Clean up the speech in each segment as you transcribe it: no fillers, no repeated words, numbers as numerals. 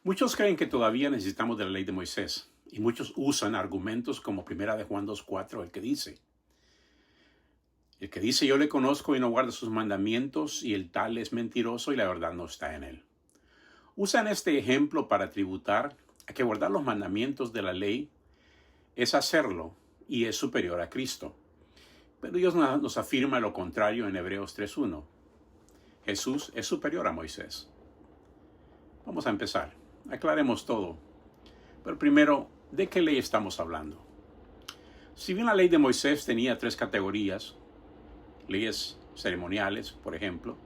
Muchos creen que todavía necesitamos de la ley de Moisés y muchos usan argumentos como Primera de Juan 2:4, el que dice yo le conozco y no guarda sus mandamientos y el tal es mentiroso y la verdad no está en él. Usan este ejemplo para tributar a que guardar los mandamientos de la ley es hacerlo y es superior a Cristo. Pero Dios nos afirma lo contrario en Hebreos 3:1. Jesús es superior a Moisés. Vamos a empezar. Aclaremos todo. Pero primero, ¿de qué ley estamos hablando? Si bien la ley de Moisés tenía 3 categorías, leyes ceremoniales, por ejemplo,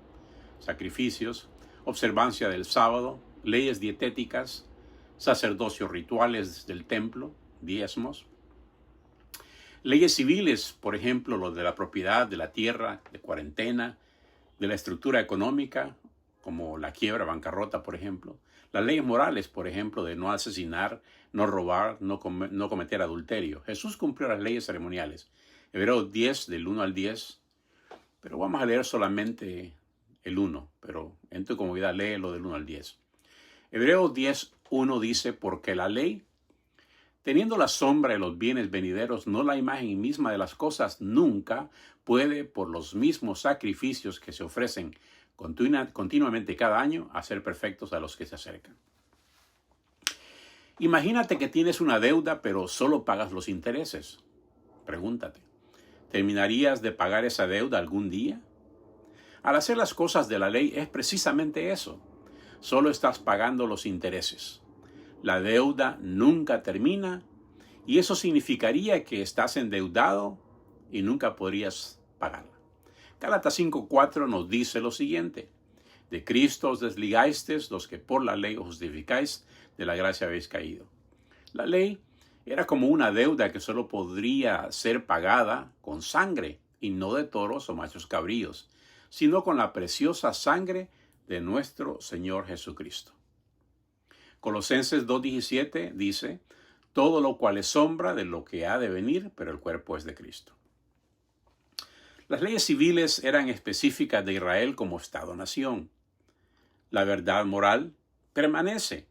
sacrificios, observancia del sábado, leyes dietéticas, sacerdocios rituales del templo, diezmos, leyes civiles, por ejemplo, lo de la propiedad, de la tierra, de cuarentena, de la estructura económica, como la quiebra, bancarrota, por ejemplo. Las leyes morales, por ejemplo, de no asesinar, no robar, no cometer adulterio. Jesús cumplió las leyes ceremoniales. Hebreos 10, del 1 al 10. Pero vamos a leer solamente el 1. Pero en tu comodidad léelo del 1 al 10. Hebreos 10, 1 dice, porque la ley, teniendo la sombra de los bienes venideros, no la imagen misma de las cosas, nunca puede, por los mismos sacrificios que se ofrecen continuamente cada año, hacer perfectos a los que se acercan. Imagínate que tienes una deuda, pero solo pagas los intereses. Pregúntate, ¿terminarías de pagar esa deuda algún día? Al hacer las cosas de la ley es precisamente eso. Solo estás pagando los intereses. La deuda nunca termina y eso significaría que estás endeudado y nunca podrías pagarla. Gálatas 5:4 nos dice lo siguiente: de Cristo os desligasteis los que por la ley os justificáis, de la gracia habéis caído. La ley era como una deuda que solo podría ser pagada con sangre, y no de toros o machos cabríos, sino con la preciosa sangre de nuestro Señor Jesucristo. Colosenses 2:17 dice, todo lo cual es sombra de lo que ha de venir, pero el cuerpo es de Cristo. Las leyes civiles eran específicas de Israel como Estado-nación. La verdad moral permanece,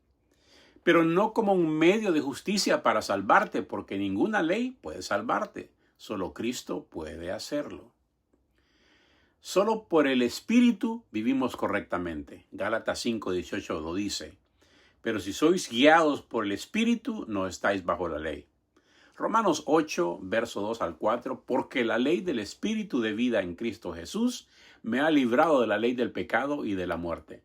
pero no como un medio de justicia para salvarte, porque ninguna ley puede salvarte. Solo Cristo puede hacerlo. Solo por el Espíritu vivimos correctamente. Gálatas 5:18 lo dice. Pero si sois guiados por el Espíritu, no estáis bajo la ley. Romanos 8, verso 2 al 4, porque la ley del Espíritu de vida en Cristo Jesús me ha librado de la ley del pecado y de la muerte.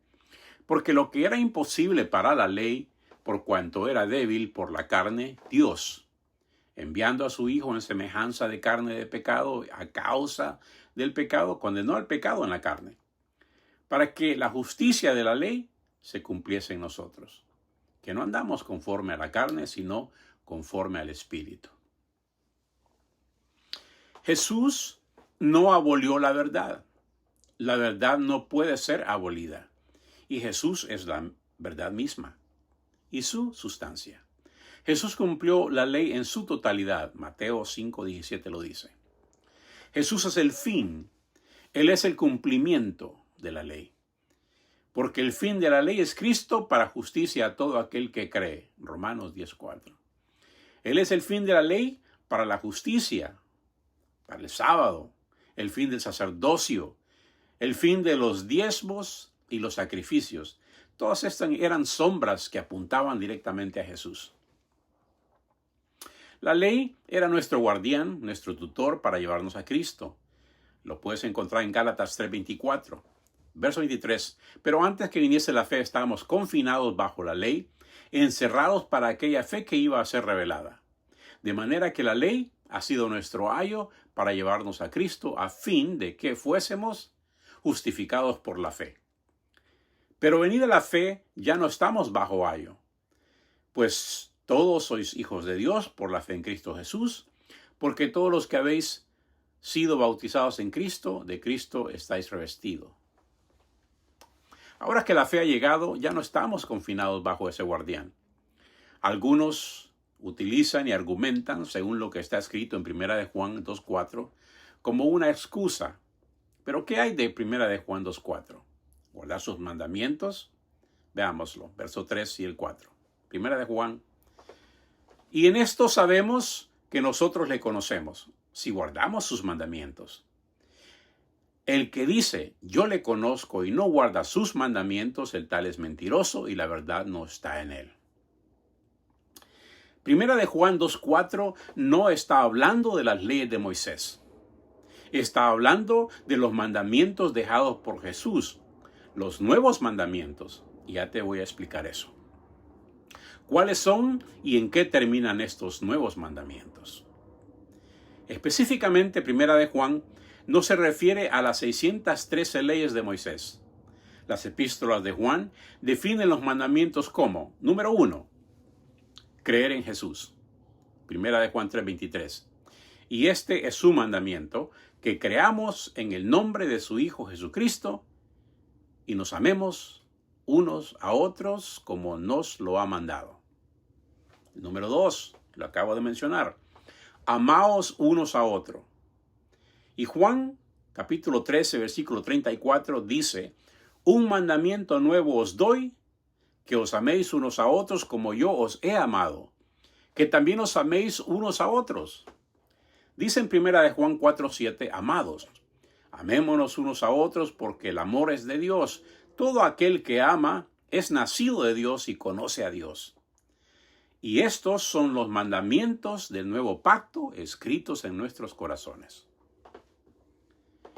Porque lo que era imposible para la ley, por cuanto era débil por la carne, Dios, enviando a su Hijo en semejanza de carne de pecado, a causa del pecado, condenó al pecado en la carne, para que la justicia de la ley se cumpliese en nosotros, que no andamos conforme a la carne, sino conforme al Espíritu. Jesús no abolió la verdad. La verdad no puede ser abolida. Y Jesús es la verdad misma y su sustancia. Jesús cumplió la ley en su totalidad. Mateo 5:17 lo dice. Jesús es el fin. Él es el cumplimiento de la ley. Porque el fin de la ley es Cristo para justicia a todo aquel que cree. Romanos 10:4. Él es el fin de la ley para la justicia, para el sábado, el fin del sacerdocio, el fin de los diezmos y los sacrificios. Todas estas eran sombras que apuntaban directamente a Jesús. La ley era nuestro guardián, nuestro tutor para llevarnos a Cristo. Lo puedes encontrar en Gálatas 3:24. Verso 23. Pero antes que viniese la fe estábamos confinados bajo la ley, encerrados para aquella fe que iba a ser revelada. De manera que la ley ha sido nuestro ayo para llevarnos a Cristo, a fin de que fuésemos justificados por la fe. Pero venida la fe, ya no estamos bajo ayo, pues todos sois hijos de Dios por la fe en Cristo Jesús, porque todos los que habéis sido bautizados en Cristo, de Cristo estáis revestidos. Ahora que la fe ha llegado, ya no estamos confinados bajo ese guardián. Algunos utilizan y argumentan, según lo que está escrito en 1 de Juan 2:4, como una excusa. ¿Pero qué hay de 1 de Juan 2:4? ¿Guardar sus mandamientos? Veámoslo, verso 3 y el 4. Primera de Juan. Y en esto sabemos que nosotros le conocemos, si guardamos sus mandamientos. El que dice, yo le conozco y no guarda sus mandamientos, el tal es mentiroso y la verdad no está en él. Primera de Juan 2:4 no está hablando de las leyes de Moisés. Está hablando de los mandamientos dejados por Jesús, los nuevos mandamientos. Y ya te voy a explicar eso. ¿Cuáles son y en qué terminan estos nuevos mandamientos? Específicamente, Primera de Juan no se refiere a las 613 leyes de Moisés. Las epístolas de Juan definen los mandamientos como, número 1, creer en Jesús. Primera de Juan 3:23. Y este es su mandamiento, que creamos en el nombre de su Hijo Jesucristo y nos amemos unos a otros como nos lo ha mandado. Número 2, lo acabo de mencionar. Amaos unos a otros. Y Juan, capítulo 13, versículo 34, dice, un mandamiento nuevo os doy, que os améis unos a otros como yo os he amado, que también os améis unos a otros. Dice en primera de Juan 4:7, amados, amémonos unos a otros porque el amor es de Dios. Todo aquel que ama es nacido de Dios y conoce a Dios. Y estos son los mandamientos del nuevo pacto escritos en nuestros corazones.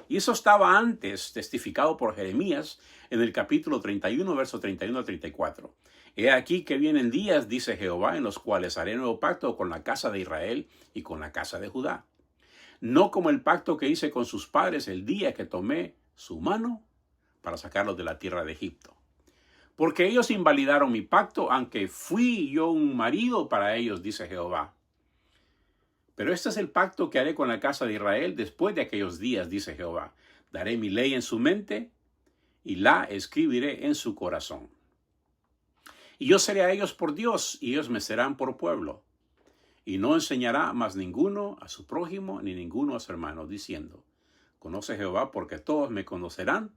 Y eso estaba antes testificado por Jeremías en el capítulo 31, verso 31 al 34. He aquí que vienen días, dice Jehová, en los cuales haré nuevo pacto con la casa de Israel y con la casa de Judá. No como el pacto que hice con sus padres el día que tomé su mano para sacarlos de la tierra de Egipto. Porque ellos invalidaron mi pacto, aunque fui yo un marido para ellos, dice Jehová. Pero este es el pacto que haré con la casa de Israel después de aquellos días, dice Jehová. Daré mi ley en su mente y la escribiré en su corazón. Y yo seré a ellos por Dios, y ellos me serán por pueblo. Y no enseñará más ninguno a su prójimo, ni ninguno a su hermano, diciendo, conoce Jehová, porque todos me conocerán,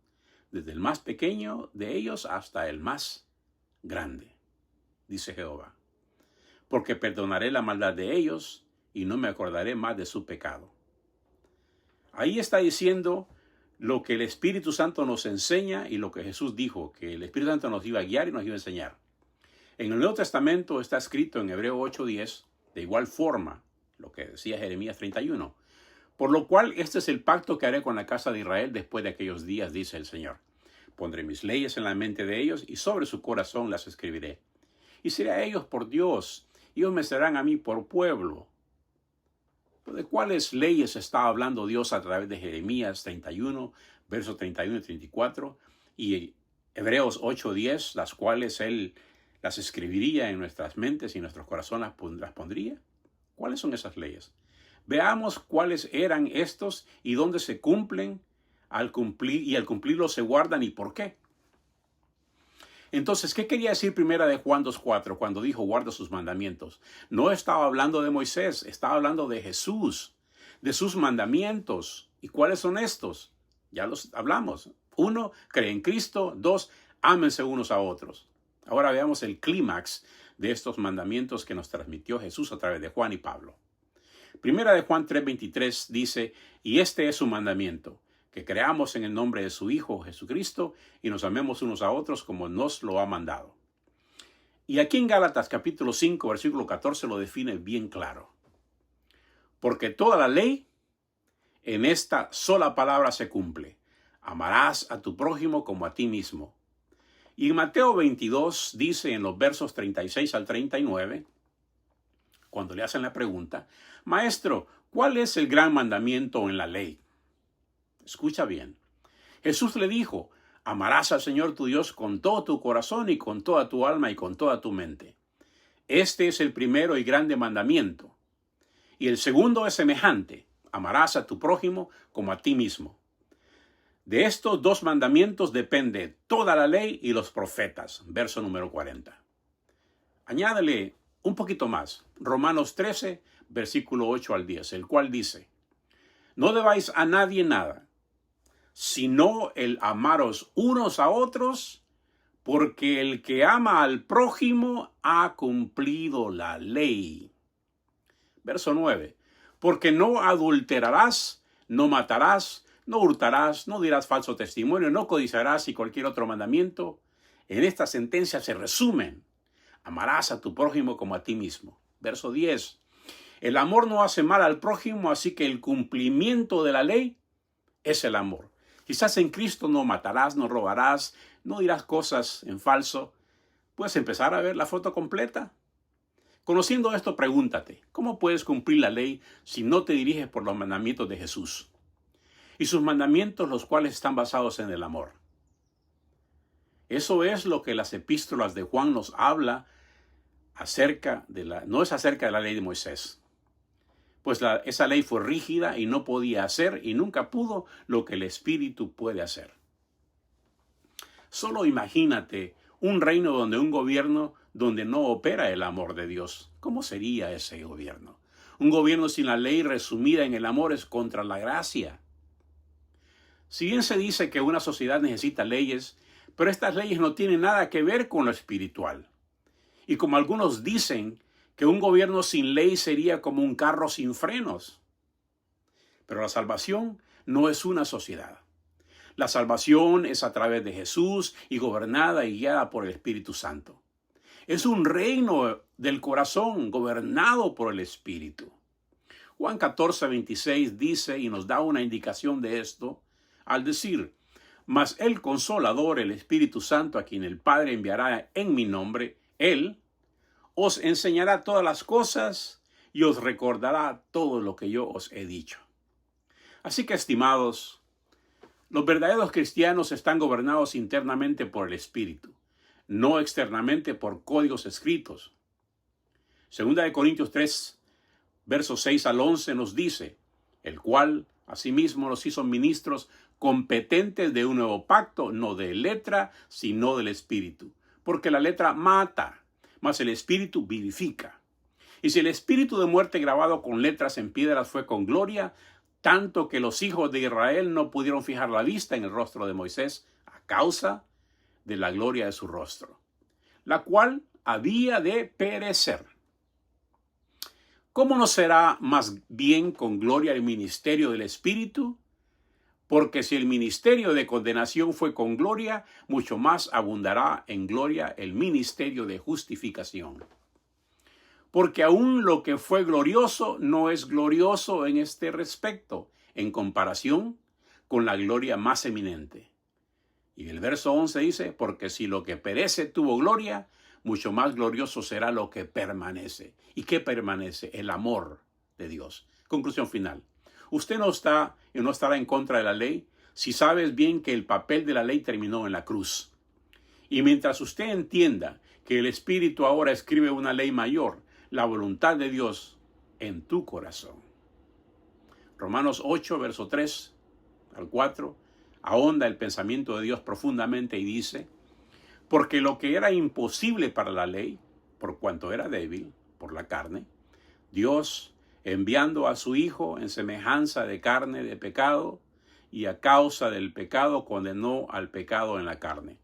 desde el más pequeño de ellos hasta el más grande, dice Jehová. Porque perdonaré la maldad de ellos, y no me acordaré más de su pecado. Ahí está diciendo lo que el Espíritu Santo nos enseña y lo que Jesús dijo, que el Espíritu Santo nos iba a guiar y nos iba a enseñar. En el Nuevo Testamento está escrito en Hebreo 8:10, de igual forma, lo que decía Jeremías 31. Por lo cual, este es el pacto que haré con la casa de Israel después de aquellos días, dice el Señor. Pondré mis leyes en la mente de ellos y sobre su corazón las escribiré. Y seré a ellos por Dios, y ellos me serán a mí por pueblo. ¿De cuáles leyes está hablando Dios a través de Jeremías 31, versos 31 y 34, y Hebreos 8:10, las cuales Él las escribiría en nuestras mentes y en nuestros corazones las pondría? ¿Cuáles son esas leyes? Veamos cuáles eran estos y dónde se cumplen, al cumplirlos se guardan y por qué. Entonces, ¿qué quería decir primera de Juan 2:4 cuando dijo guarda sus mandamientos? No estaba hablando de Moisés, estaba hablando de Jesús, de sus mandamientos. ¿Y cuáles son estos? Ya los hablamos. 1, cree en Cristo. 2, ámense unos a otros. Ahora veamos el clímax de estos mandamientos que nos transmitió Jesús a través de Juan y Pablo. Primera de Juan 3:23 dice, y este es su mandamiento, que creamos en el nombre de su Hijo Jesucristo y nos amemos unos a otros como nos lo ha mandado. Y aquí en Gálatas capítulo 5, versículo 14 lo define bien claro. Porque toda la ley en esta sola palabra se cumple. Amarás a tu prójimo como a ti mismo. Y en Mateo 22 dice en los versos 36 al 39, cuando le hacen la pregunta, Maestro, ¿cuál es el gran mandamiento en la ley? Escucha bien. Jesús le dijo, amarás al Señor tu Dios con todo tu corazón y con toda tu alma y con toda tu mente. Este es el primero y grande mandamiento. Y el segundo es semejante, amarás a tu prójimo como a ti mismo. De estos dos mandamientos depende toda la ley y los profetas. Verso número 40. Añádele un poquito más. Romanos 13, versículo 8 al 10, el cual dice, no debáis a nadie nada, sino el amaros unos a otros, porque el que ama al prójimo ha cumplido la ley. Verso 9. Porque no adulterarás, no matarás, no hurtarás, no dirás falso testimonio, no codiciarás y cualquier otro mandamiento. En esta sentencia se resumen: amarás a tu prójimo como a ti mismo. Verso 10. El amor no hace mal al prójimo, así que el cumplimiento de la ley es el amor. Quizás en Cristo no matarás, no robarás, no dirás cosas en falso. Puedes empezar a ver la foto completa. Conociendo esto, pregúntate, ¿cómo puedes cumplir la ley si no te diriges por los mandamientos de Jesús? Y sus mandamientos, los cuales están basados en el amor. Eso es lo que las epístolas de Juan nos habla acerca de no es acerca de la ley de Moisés. Pues esa ley fue rígida y no podía hacer y nunca pudo lo que el Espíritu puede hacer. Solo imagínate un reino un gobierno donde no opera el amor de Dios. ¿Cómo sería ese gobierno? Un gobierno sin la ley resumida en el amor es contra la gracia. Si bien se dice que una sociedad necesita leyes, pero estas leyes no tienen nada que ver con lo espiritual. Y como algunos dicen que un gobierno sin ley sería como un carro sin frenos. Pero la salvación no es una sociedad. La salvación es a través de Jesús y gobernada y guiada por el Espíritu Santo. Es un reino del corazón gobernado por el Espíritu. Juan 14:26 dice y nos da una indicación de esto al decir: mas el Consolador, el Espíritu Santo, a quien el Padre enviará en mi nombre, Él os enseñará todas las cosas y os recordará todo lo que yo os he dicho. Así que, estimados, los verdaderos cristianos están gobernados internamente por el Espíritu, no externamente por códigos escritos. Segunda de Corintios 3, versos 6 al 11 nos dice: el cual asimismo nos hizo ministros competentes de un nuevo pacto, no de letra, sino del Espíritu. Porque la letra mata, mas el Espíritu vivifica. Y si el espíritu de muerte grabado con letras en piedras fue con gloria, tanto que los hijos de Israel no pudieron fijar la vista en el rostro de Moisés a causa de la gloria de su rostro, la cual había de perecer. ¿Cómo no será más bien con gloria el ministerio del Espíritu? Porque si el ministerio de condenación fue con gloria, mucho más abundará en gloria el ministerio de justificación. Porque aún lo que fue glorioso no es glorioso en este respecto, en comparación con la gloria más eminente. Y el verso 11 dice: porque si lo que perece tuvo gloria, mucho más glorioso será lo que permanece. ¿Y qué permanece? El amor de Dios. Conclusión final. Usted no estará en contra de la ley si sabes bien que el papel de la ley terminó en la cruz. Y mientras usted entienda que el Espíritu ahora escribe una ley mayor, la voluntad de Dios en tu corazón. Romanos 8, verso 3 al 4, ahonda el pensamiento de Dios profundamente y dice: porque lo que era imposible para la ley, por cuanto era débil por la carne, Dios, enviando a su Hijo en semejanza de carne de pecado, y a causa del pecado condenó al pecado en la carne,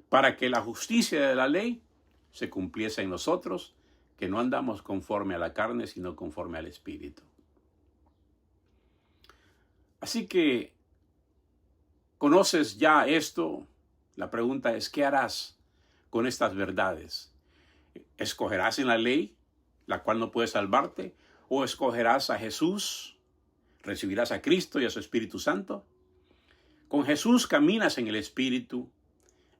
para que la justicia de la ley se cumpliese en nosotros, que no andamos conforme a la carne, sino conforme al Espíritu. Así que, ¿conoces ya esto? La pregunta es: ¿qué harás con estas verdades? ¿Escogerás en la ley, la cual no puede salvarte? ¿O escogerás a Jesús? ¿Recibirás a Cristo y a su Espíritu Santo? Con Jesús caminas en el Espíritu,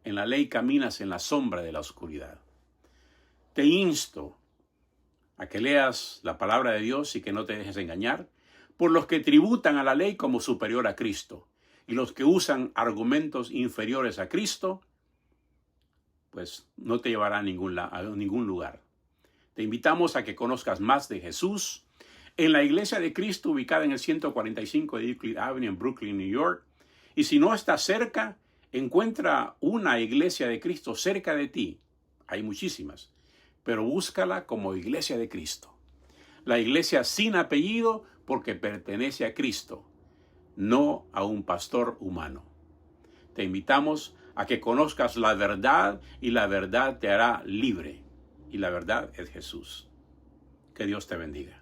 en la ley caminas en la sombra de la oscuridad. Te insto a que leas la palabra de Dios y que no te dejes engañar por los que tributan a la ley como superior a Cristo, y los que usan argumentos inferiores a Cristo, pues no te llevará a ningún lugar. Te invitamos a que conozcas más de Jesús en la Iglesia de Cristo, ubicada en el 145 de Euclid Avenue en Brooklyn, New York. Y si no estás cerca, encuentra una Iglesia de Cristo cerca de ti. Hay muchísimas, pero búscala como Iglesia de Cristo. La iglesia sin apellido, porque pertenece a Cristo, no a un pastor humano. Te invitamos a que conozcas la verdad y la verdad te hará libre. Y la verdad es Jesús. Que Dios te bendiga.